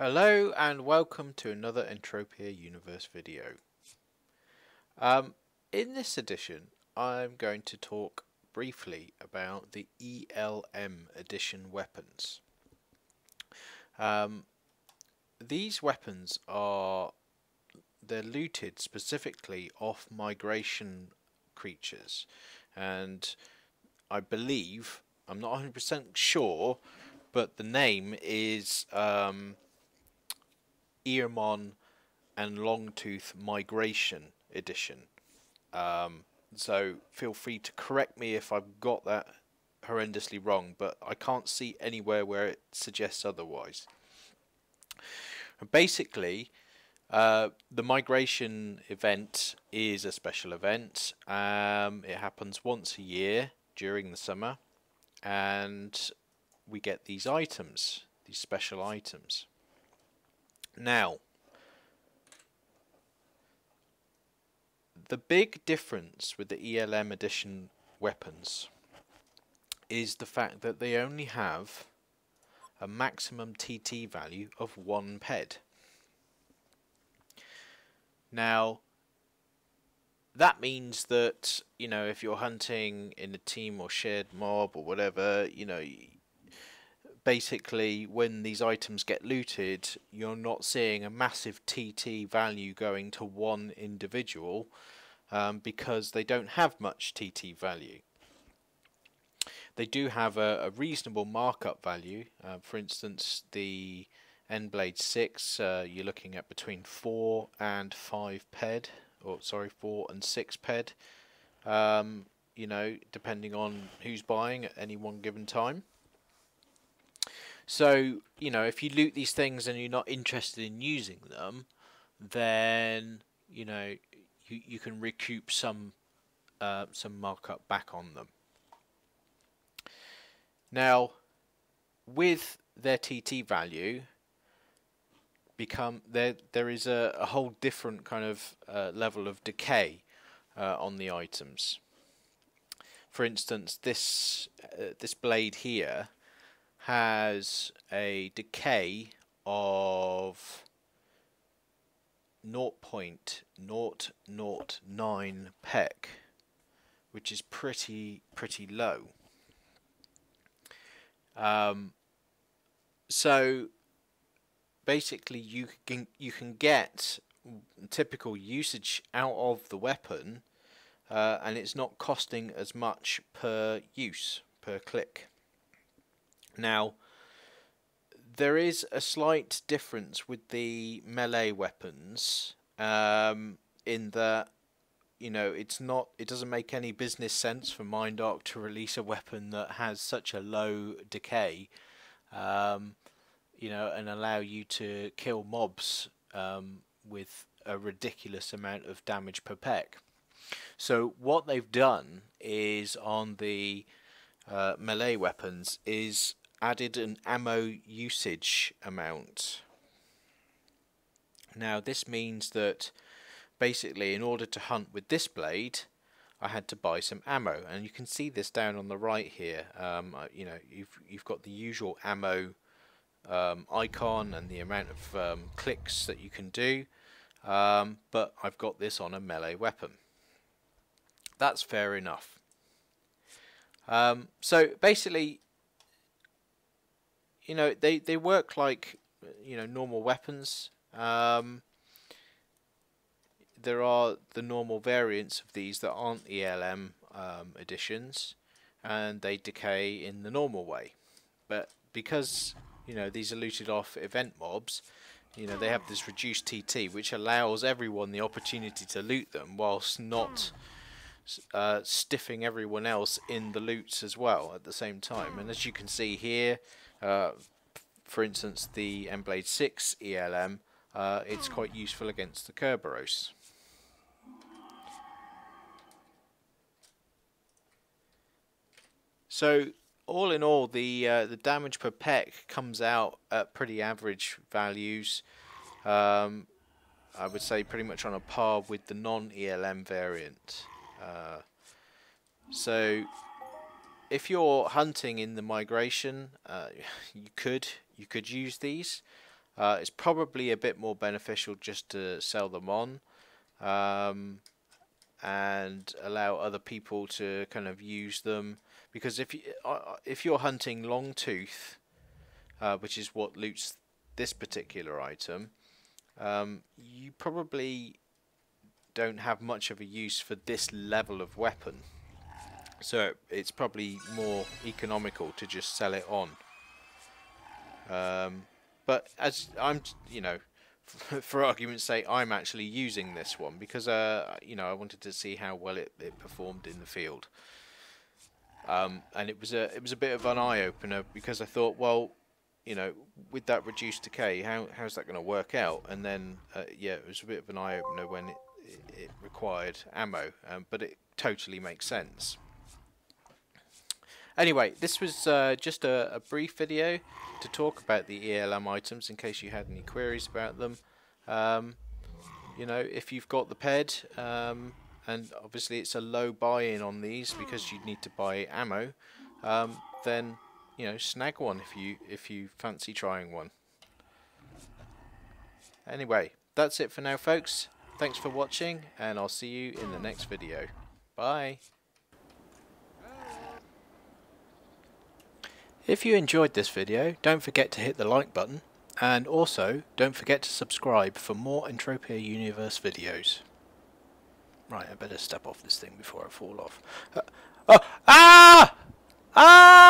Hello and welcome to another Entropia Universe video. In this edition I'm going to talk briefly about the E.L.M Edition weapons. These weapons they're looted specifically off migration creatures, and I believe, I'm not 100% sure, but the name is E.L.M and Longtooth Migration Edition. So feel free to correct me if I've got that horrendously wrong, but I can't see anywhere where it suggests otherwise. Basically, the migration event is a special event. It happens once a year during the summer, and we get these items, these special items. Now, the big difference with the E.L.M Edition weapons is the fact that they only have a maximum TT value of 1 PED. Now, that means that, you know, if you're hunting in a team or shared mob or whatever, you know, basically when these items get looted, you're not seeing a massive TT value going to one individual, because they don't have much TT value. They do have a reasonable markup value. For instance, the Endblade 6, you're looking at between 4 and 5 PED, or sorry, 4 and 6 PED, you know, depending on who's buying at any one given time. So, you know, if you loot these things and you're not interested in using them, then, you know, you can recoup some markup back on them. Now, with their TT value, there is a whole different kind of level of decay on the items. For instance, this blade here has a decay of 0.009 pec, which is pretty low. So basically you can get typical usage out of the weapon, and it's not costing as much per use, per click. Now, there is a slight difference with the melee weapons, in that, you know, it doesn't make any business sense for MindArc to release a weapon that has such a low decay, you know, and allow you to kill mobs with a ridiculous amount of damage per pec. So what they've done is, on the melee weapons, is added an ammo usage amount. Now this means that basically, in order to hunt with this blade, I had to buy some ammo, and you can see this down on the right here. You know, you've got the usual ammo icon and the amount of clicks that you can do, but I've got this on a melee weapon. That's fair enough. So basically, you know, they work like, you know, normal weapons. There are the normal variants of these that aren't E.L.M editions, and they decay in the normal way. But because, you know, these are looted off event mobs, you know, they have this reduced TT, which allows everyone the opportunity to loot them whilst not stiffing everyone else in the loots as well at the same time. And as you can see here, for instance, the Endblade 6 E.L.M, it's quite useful against the Kerberos. So all in all, the damage per pec comes out at pretty average values. I would say pretty much on a par with the non-E.L.M variant. So if you're hunting in the migration, you could use these. It's probably a bit more beneficial just to sell them on, and allow other people to kind of use them, because if you're hunting Longtooth, which is what loots this particular item, you probably don't have much of a use for this level of weapon, so it's probably more economical to just sell it on. But as I'm, for argument's sake, I'm actually using this one because I wanted to see how well it performed in the field, and it was a bit of an eye opener, because I thought, well, with that reduced decay, how's that going to work out? And then yeah, it was a bit of an eye opener when it required ammo, but it totally makes sense. Anyway, this was just a brief video to talk about the E.L.M items, in case you had any queries about them. If you've got the PED, and obviously it's a low buy-in on these because you need to buy ammo, then snag one if you fancy trying one. Anyway, that's it for now, folks. Thanks for watching, and I'll see you in the next video. Bye. If you enjoyed this video, don't forget to hit the like button, and also don't forget to subscribe for more Entropia Universe videos. Right, I better step off this thing before I fall off. Ah! Ah!